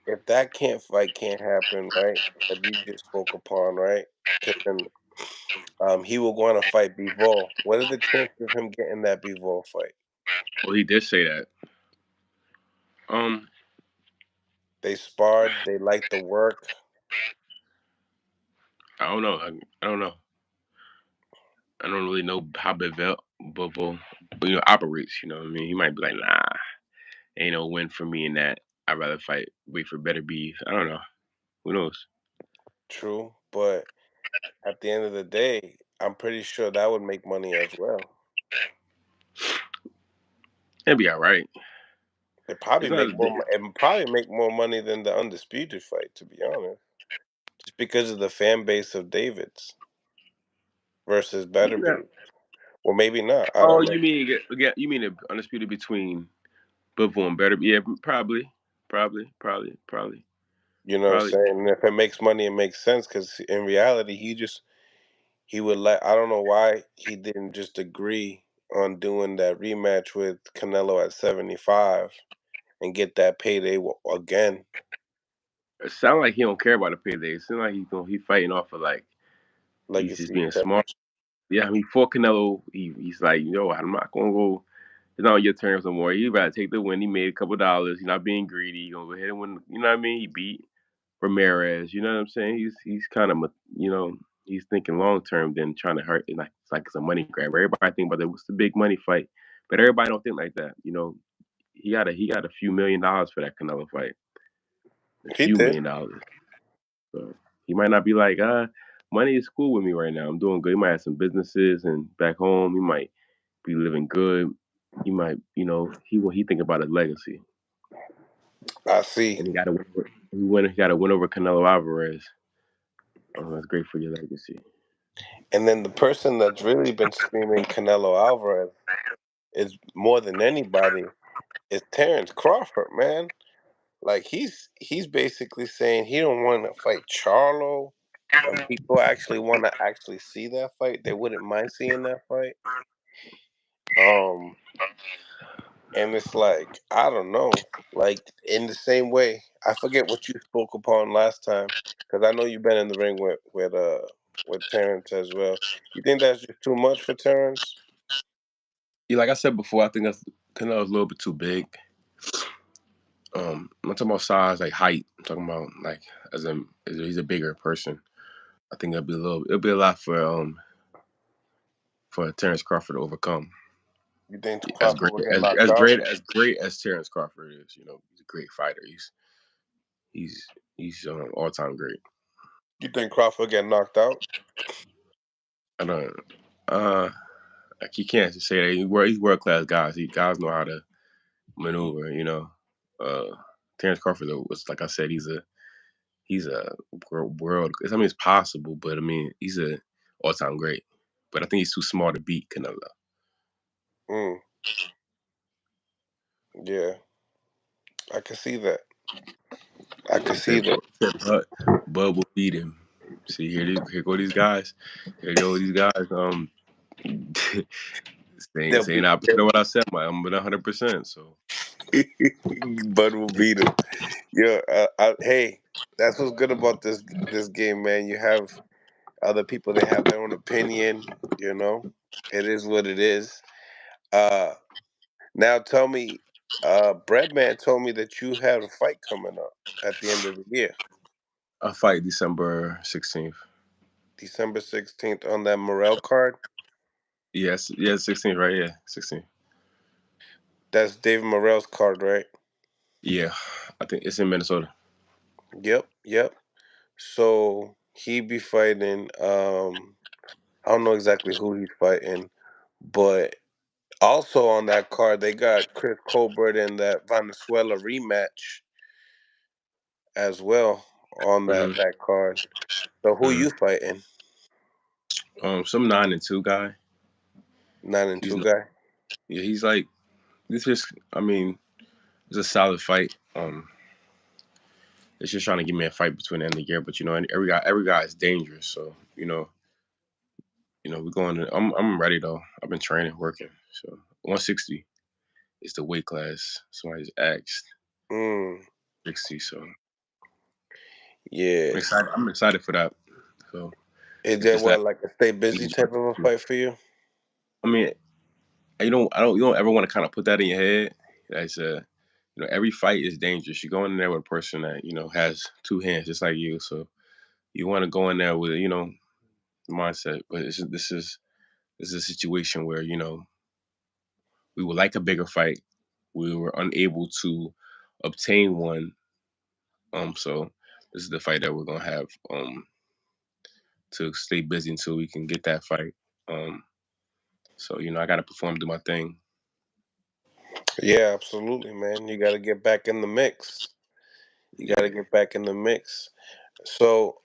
if that can't fight can't happen, right? That you just spoke upon, right? Because then he will go on to fight Bivol. What are the chances of him getting that Bivol fight? Well, he did say that. Um, They sparred, they liked the work. I don't know. I don't know. I don't really know how Bivol operates. You know what I mean? He might be like, nah, ain't no win for me in that. I'd rather wait for better beef. I don't know. Who knows? True, but at the end of the day, I'm pretty sure that would make money as well. It'd be all right. It's not as big. It probably make more money than the undisputed fight, to be honest. Just because of the fan base of David's versus Better Yeah. Beef. Well, maybe not. I Oh, don't know. you mean you mean the undisputed between Bivol and better? Yeah, probably, You know what I'm probably. saying? And if it makes money, it makes sense because in reality, he would let. I don't know why he didn't just agree on doing that rematch with Canelo at 75 and get that payday again. It sound like he don't care about the payday. It seems like he fighting off of like he's just legacy being type smart. Yeah, I mean, for Canelo, he's like, I'm not gonna go. It's not on your terms no more. He about to take the win. He made a couple dollars. He's not being greedy. He gonna go ahead and win. You know what I mean? He beat Ramirez. You know what I'm saying? He's kind of he's thinking long term than trying to hurt. Like it's a money grab. Everybody think about what's the big money fight, but everybody don't think like that. He got a few $1 million for that Canelo fight. A he few did. $1 million. So he might not be like, money is cool with me right now. I'm doing good. He might have some businesses and back home. He might be living good. He might, he think about his legacy, I see. and he got to win. He got to win over Canelo Alvarez. That's great for your legacy. And then the person that's really been screaming Canelo Alvarez is more than anybody is Terrence Crawford, man. Like he's basically saying he don't want to fight Charlo, and people actually want to actually see that fight. They wouldn't mind seeing that fight. Um, and it's like I don't know, like in the same way. I forget what you spoke upon last time because I know you've been in the ring with Terrence as well. You think that's just too much for Terrence? Yeah, like I said before, I think that's Canelo's a little bit too big. I'm not talking about size, like height. I'm talking about like as he's a bigger person. I think it'll be a lot for Terrence Crawford to overcome. You think As Crawford great will get as knocked as out? great as great as Terrence Crawford is, he's a great fighter. He's he's all time great. You think Crawford will get knocked out? I don't uh like you can't just say that he's world class guys. He guys know how to maneuver. Uh, Terrence Crawford though was like I said, he's a world. I mean, it's possible, but I mean, he's a all time great. But I think he's too small to beat Canelo. Mm, yeah, I can see that. I can see that. Bud will beat him. See here go these guys. Here go these guys. They'll Saying be opposite of what I said. I'm 100%. So Bud will beat him. Yeah. Hey, that's what's good about this game, man. You have other people. They have their own opinion. You know, it is what it is. Uh, now tell me, Breadman told me that you have a fight coming up at the end of the year, I fight December 16th. December 16th on that Morel card. Yes, 16th, right? Yeah, 16th. That's David Morel's card, right? Yeah, I think it's in Minnesota. Yep, yep. So he be fighting. I don't know exactly who he's fighting, but also on that card they got Chris Colbert and that Venezuela rematch as well on hmm that card. So who hmm you fighting? Some 9-2 guy. 9-2 He's guy. Yeah, he's like this is. I mean, it's a solid fight. It's just trying to give me a fight between the end of the year, but every guy is dangerous. So we're going. I'm ready though. I've been training, working. So 160 is the weight class. Somebody just asked Mm, 60. So yeah. I'm excited for that. So Is it's that just that. what like a stay busy type of a fight for you? I mean, you don't ever want to kind of put that in your head. That's every fight is dangerous. You go in there with a person that has two hands, just like you. So you want to go in there with mindset. But this is a situation where we would like a bigger fight. We were unable to obtain one. So this is the fight that we're gonna have to stay busy until we can get that fight. So I got to perform, do my thing. Yeah, absolutely, man. You got to get back in the mix. You got to Yeah. get back in the mix. So,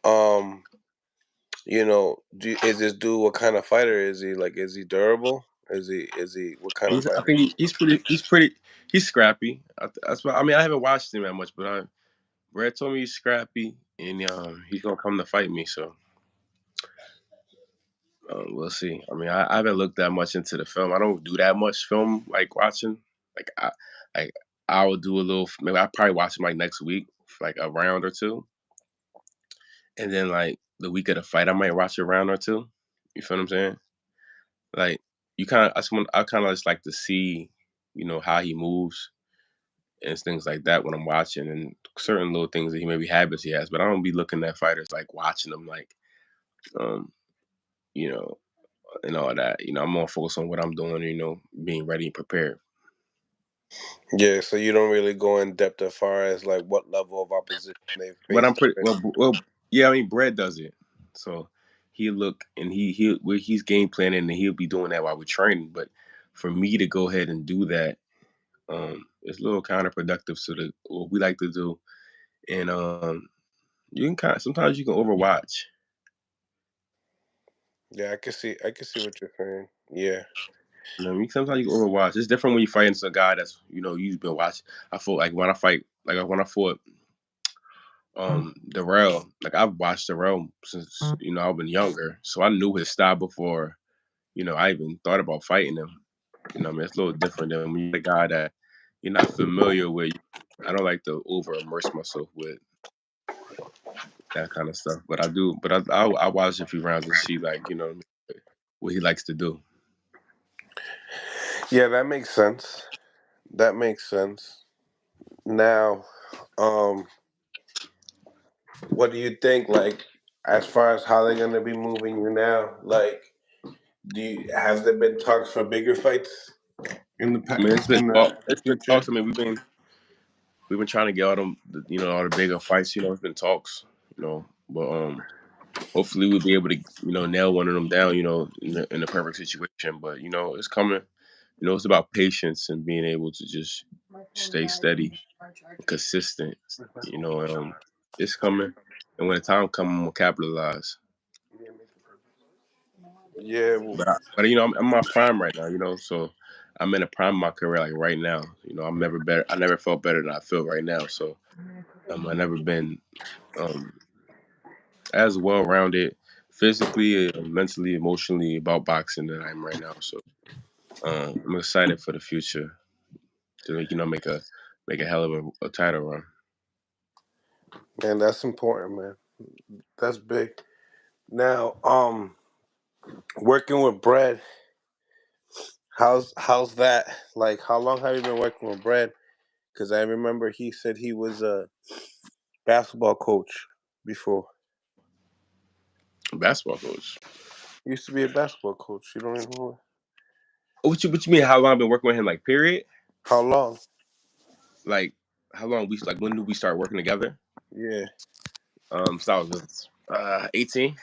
is this dude what kind of fighter is he? Like, is he durable? Is he what kind of I fighter? think he's scrappy. That's why I mean I haven't watched him that much, but Brad told me he's scrappy and he's gonna come to fight me. So we'll see. I mean I haven't looked that much into the film. I don't do that much film like watching. Like I will do a little. Maybe I probably watch him like next week. for like a round or two, and then like the week of the fight, I might watch a round or two. You feel what I'm saying? Like you kind of, I kind of just like to see, how he moves and things like that when I'm watching, and certain little things that he maybe habits he has. But I don't be looking at fighters like watching them like, um, you know, and all that. I'm more focused on what I'm doing. Being ready and prepared. Yeah, so you don't really go in depth as far as like what level of opposition they But I'm faced. pretty well. Yeah, I mean, Brad does it, so he look and he's game planning and he'll be doing that while we're training. But for me to go ahead and do that, it's a little counterproductive to the what we like to do, and you can sometimes you can overwatch. Yeah, I can see what you're saying. Yeah. I mean, sometimes you can overwatch. It's different when you fighting some guy that's you've been watching. I feel like when I fight, like when I fought Darrell, like I've watched Darrell since I've been younger, so I knew his style before I even thought about fighting him. I mean, it's a little different than when you're a guy that you're not familiar with. I don't like to over immerse myself with that kind of stuff, but I do. But I watch a few rounds and see like what he likes to do. Yeah, that makes sense. That makes sense. Now, um, what do you think? Like, as far as how they're gonna be moving you now, like, has there been talks for bigger fights in the I mean, it's been in talk. the It's been future? talks. I mean, we've been trying to get all them, all the bigger fights. It's been talks. But hopefully we'll be able to nail one of them down. In the perfect situation. But it's coming. It's about patience and being able to just stay steady, consistent. It's coming, and when the time comes, we'll capitalize. Yeah, But I'm in my prime right now. So I'm in the prime of my career, like right now. I'm never better. I never felt better than I feel right now. So I never been um, as well rounded, physically, mentally, emotionally about boxing than I am right now. So I'm excited for the future to make a hell of a title run. man, that's important, man. That's big. Now, working with Brad, how's that? Like, how long have you been working with Brad? Because I remember he said he was a basketball coach before. Basketball coach. He used to be a basketball coach. You don't remember? What you mean? How long I've been working with him? Like period? How long? Like how long we like? When did we start working together? Yeah. So I was 18.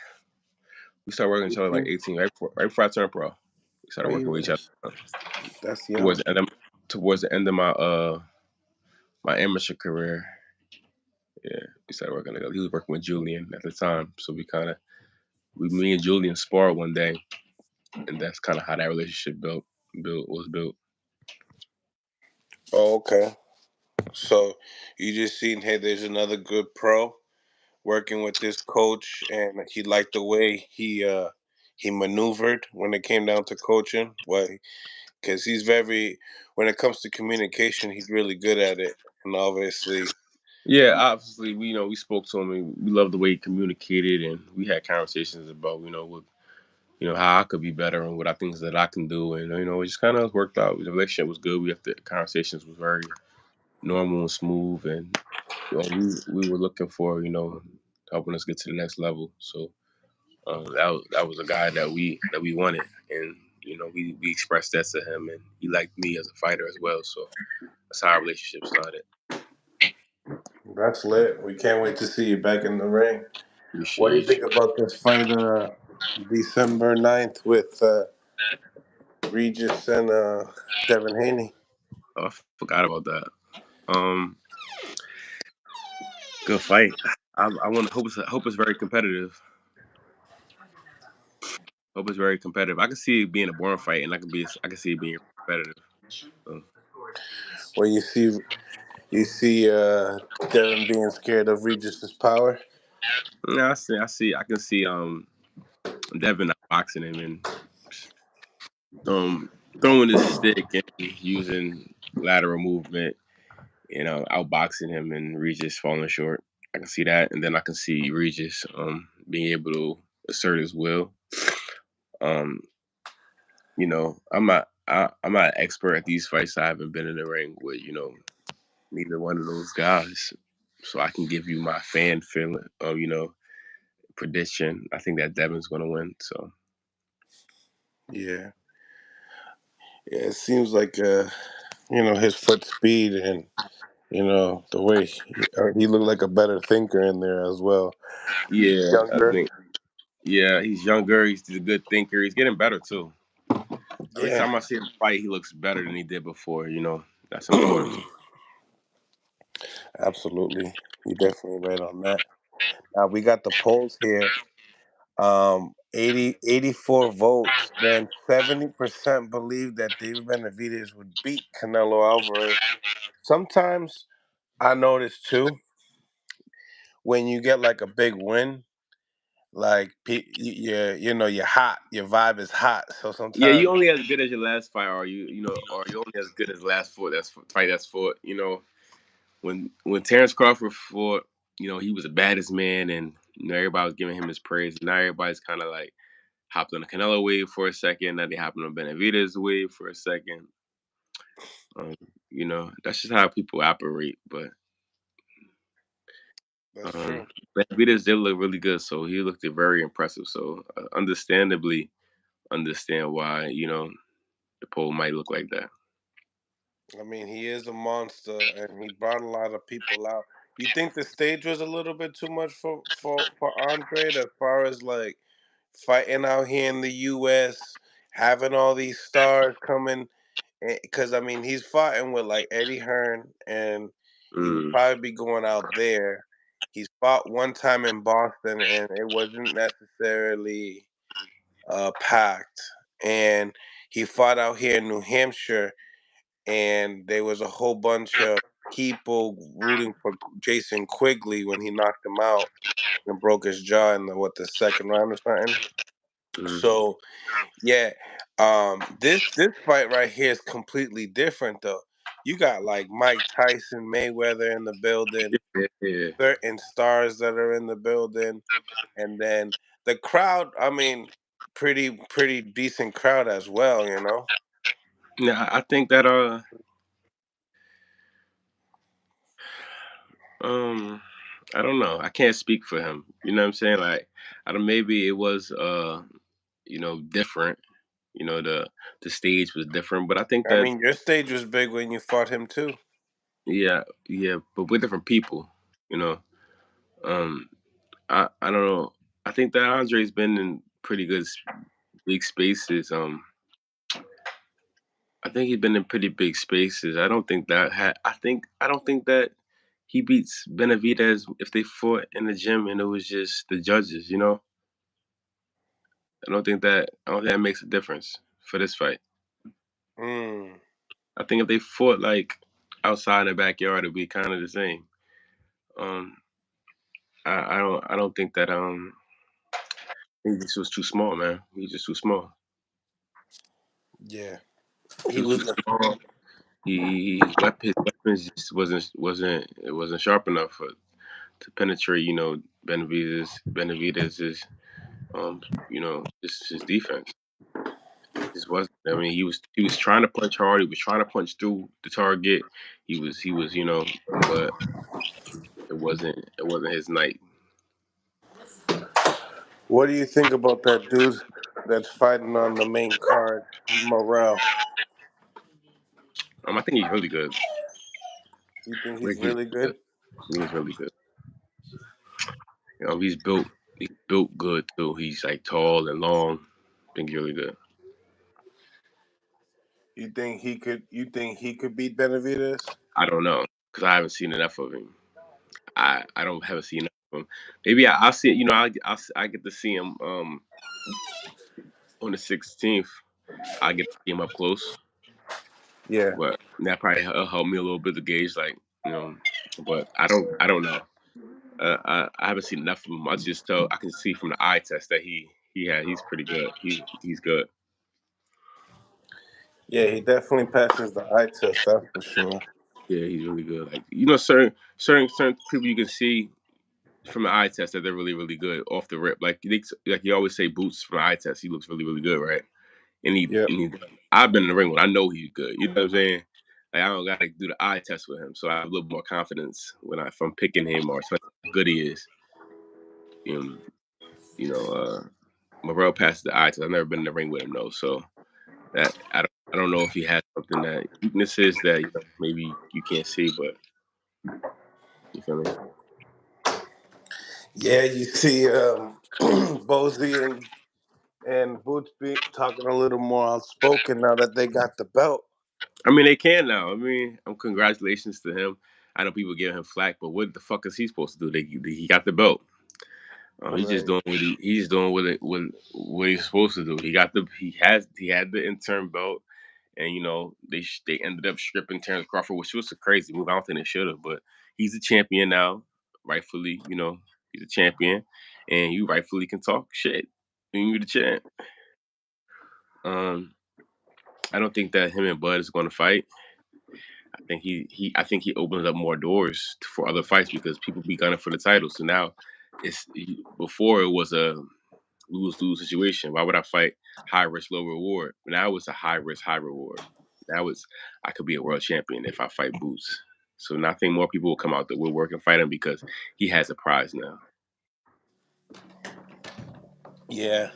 We started working each other like 18, right before I turned pro. We started Oh, working with each other that's towards young. the end of my amateur career. Yeah, we started working together. He was working with Julian at the time, so me and Julian sparred one day, and that's kind of how that relationship was built. Oh, okay. So you just seen, hey, there's another good pro working with this coach, and he liked the way he maneuvered when it came down to coaching. Well, because he's very, when it comes to communication, he's really good at it, and obviously, Yeah, obviously we spoke to him. And we loved the way he communicated, and we had conversations about what how I could be better and what I things that I can do, and it just kind of worked out. The relationship was good. The conversations was very normal and smooth, and we were looking for helping us get to the next level. So that was a guy that we wanted, and we expressed that to him, and he liked me as a fighter as well. So that's how our relationship started. that's lit. We can't wait to see you back in the ring. What do you Appreciate think you. about this fight, December 9th with Regis and Devin Haney? Oh, I forgot about that. Um, Good fight. I want to hope it's very competitive. Hope it's very competitive. I can see it being a boring fight, and I can see it being competitive. So, When you see Devin being scared of Regis's power. yeah, I can see Devin boxing him and um throwing his stick and using lateral movement outboxing him and Regis falling short. I can see that, and then I can see Regis being able to assert his will. Um, I'm not an expert at these fights. I haven't been in the ring with neither one of those guys, so I can give you my fan feeling of prediction. I think that Devin's going to win. So Yeah, yeah. It seems like his foot speed and the way he looked like a better thinker in there as well. He's yeah, I younger. think he's younger. He's a good thinker. He's getting better too. Every Yeah, time I see him fight, he looks better than he did before. That's important. absolutely. You're definitely right on that. Now we got the polls here. 84 votes. Then 70% believe that David Benavidez would beat Canelo Alvarez. Sometimes I notice too when you get like a big win, like you're hot. Your vibe is hot. So Yeah, you sometimes, only as good as your last fight, or or you only as good as last fought. Fight that's fought. When Terrence Crawford fought, he was the baddest man, and everybody was giving him his praise. Now everybody's kind of like hopped on the Canelo wave for a second. Now they hopping on Benavidez wave for a second. Um, that's just how people operate. But that's true. Benavidez did look really good, so he looked very impressive. So understandably, understand why the poll might look like that. I mean, he is a monster, and he brought a lot of people out. You think the stage was a little bit too much for Andre, as far as like fighting out here in the U.S., having all these stars coming? Because I mean, he's fighting with like Eddie Hearn, and he would Mm. probably be going out there. He's fought one time in Boston, and it wasn't necessarily packed. And he fought out here in New Hampshire, and there was a whole bunch of people rooting for Jason Quigley when he knocked him out and broke his jaw in the second round or something. Mm. So yeah, this fight right here is completely different though. You got like Mike Tyson, Mayweather in the building, Yeah, yeah. certain stars that are in the building, and then the crowd. I mean, pretty decent crowd as well. Yeah, I think that um I don't know. I can't speak for him. You know what I'm saying? Like I don't maybe it was different. The stage was different, but I think I that mean, your stage was big when you fought him too. yeah, yeah, but we're different people, you know. Um I don't know. I think that Andre's been in pretty good big spaces. I think he's been in pretty big spaces. I don't think that he beats Benavidez if they fought in the gym and it was just the judges. I don't think that makes a difference for this fight. Mm, I think if they fought like outside in the backyard, it'd be kind of the same. Um, I don't think that he just was too small, man. He's just too small. yeah, He he was too was. small. His weapons just wasn't sharp enough to penetrate. Benavidez's just his defense. It just wasn't. I mean, he was trying to punch hard. He was trying to punch through the target. He was but it wasn't his night. What do you think about that dude that's fighting on the main card, Morel? I think he's really good. You think I he's think he's really good. good? I think he's really good. He's built good too. He's like tall and long. I think he's really good. You think he could beat Benavidez? I don't know because I haven't seen enough of him. I don't haven't seen enough of him. Maybe I'll see. I get to see him on the 16th. I get to see him up close, Yeah. but that probably help me a little bit to gauge you know. But I don't know. I haven't seen enough of him. I can see from the eye test that he's pretty good. He's good. Yeah, he definitely passes the eye test, that's for sure. Yeah, he's really good. Like certain people you can see from the eye test that they're really really good off the rip. Like you always say, Boots from the eye test, he looks really really good, right? Yeah. And he I've been in the ring when I know he's good. You know what I'm saying? Like I don't gotta do the eye test with him, so I have a little more confidence if I'm picking him or telling how good he is. Um, you know, Morrell passed the eye test. I've never been in the ring with him though, so that I don't know if he has something that weaknesses that maybe you can't see, but you feel me? Yeah, you see Bozy and Boots be talking a little more outspoken now that they got the belt. I mean, they can now. I mean, congratulations to him. I know people give him flack, but what the fuck is he supposed to do? He got the belt. He's just Right. doing he's doing what he's supposed to do. He had the intern belt, and they ended up stripping Terrence Crawford, which was a crazy move. I don't think they should have, but he's a champion now, rightfully. He's a champion, and you rightfully can talk shit when you're the champ. Um, I don't think that him and Bud is going to fight. I think he opens up more doors for other fights because people be gunning for the title. So now before it was a lose lose situation. Why would I fight high risk low reward? Now it's a high risk high reward. Now it's I could be a world champion if I fight Boots. So now I think more people will come out the woodwork and fight him because he has a prize now. Yeah.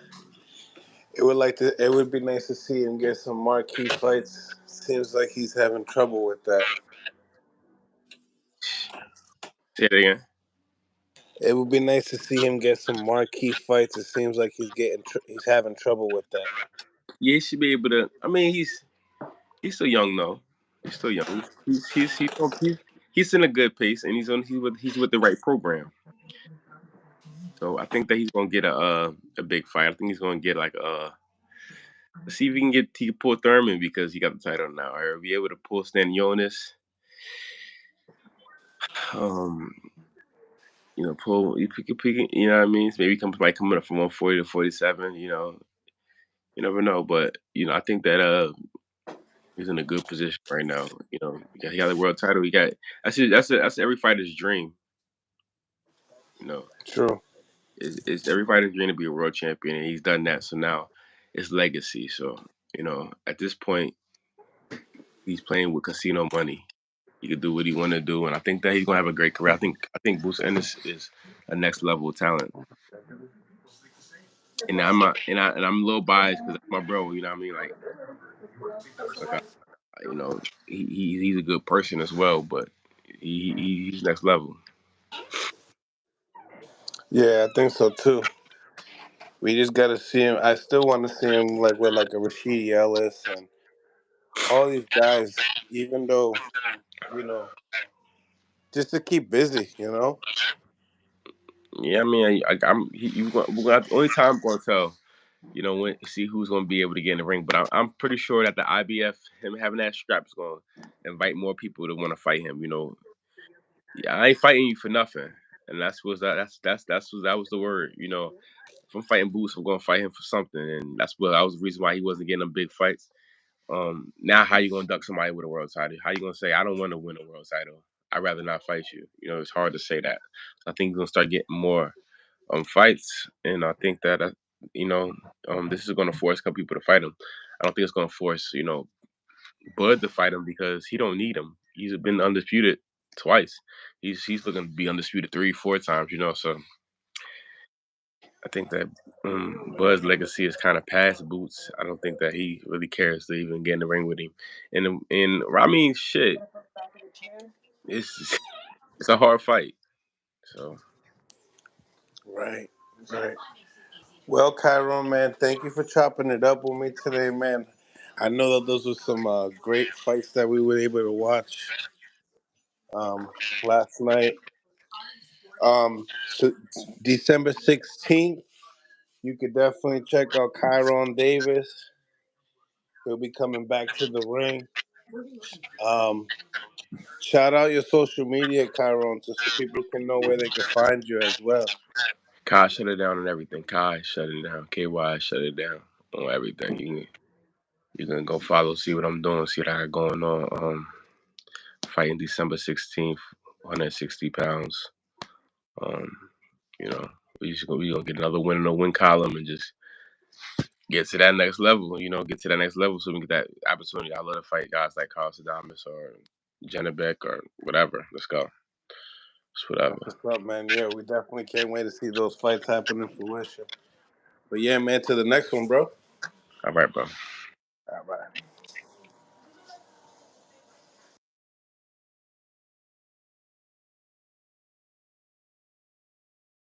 It would be nice to see him get some marquee fights. Seems like he's having trouble with that. Say it again. It would be nice to see him get some marquee fights. It seems like he's having trouble with that. Yeah, he should be able to. I mean, he's still young though. He's still young. He's in a good pace, and he's with the right program. So I think that he's gonna get a big fight. I think he's gonna get like let's see if he can pull Thurman because he got the title now, or be able to pull Stan Jonas. Um, pull you know what I mean? Maybe might coming up from 140 to 47. You never know, but I think that he's in a good position right now. He got the world title. That's every fighter's dream. You know, True. it's every fighter's dream to be a world champion, and he's done that. So now it's legacy. So at this point, he's playing with casino money. He could do what he want to do, and I think that he's gonna have a great career. I think Boots Ennis is a next level talent, and I'm a little biased because that's my bro. You know what I mean? Like he's a good person as well, but he's next level. Yeah, I think so too. We just got to see him. I still want to see him like with like a Rashidi Ellis and all these guys. Even though you know, just to keep busy. Yeah, I mean, I'm only time I'm gonna tell. When see who's gonna be able to get in the ring, but I'm pretty sure that the IBF him having that strap is gonna invite more people to want to fight him. Yeah, I ain't fighting you for nothing, and that was the word. If I'm fighting Boots, I'm gonna fight him for something, and that was the reason why he wasn't getting them big fights. Now how you gonna duck somebody with a world title? How you gonna say I don't want to win a world title? I'd rather not fight you. It's hard to say that. So I think he's gonna start getting more fights, and I think that you know this is gonna force a couple people to fight him. I don't think it's gonna force Bud to fight him because he don't need him. He's been undisputed twice. He's looking to be undisputed 3, 4 times. So I think that Bud's legacy is kind of past Boots. I don't think that he really cares to even get in the ring with him. And I mean, shit, it's it's a hard fight. So Right. Right. Well, Kyrone, man, thank you for chopping it up with me today, man. I know that those were some great fights that we were able to watch last night. So December 16th, you could definitely check out Kiron Davis. He'll be coming back to the ring. Um, Shout out your social media, Chiron, so people can know where they can find you as well. Kai shut it down on everything. Kai shut it down. KY shut it down on everything. You can go follow, see what I'm doing, see what I got going on. fighting December 16th, 160 pounds. Um, you know, we gonna get another win in the win column and just get to that next level. You know, get to that next level so we can get that opportunity. I love to fight guys like Carlos Adames or Janabek or whatever. Let's go. It's whatever. That's what's up, man. Yeah, we definitely can't wait to see those fights happen in fruition. But yeah, man, to the next one, bro. All right, bro.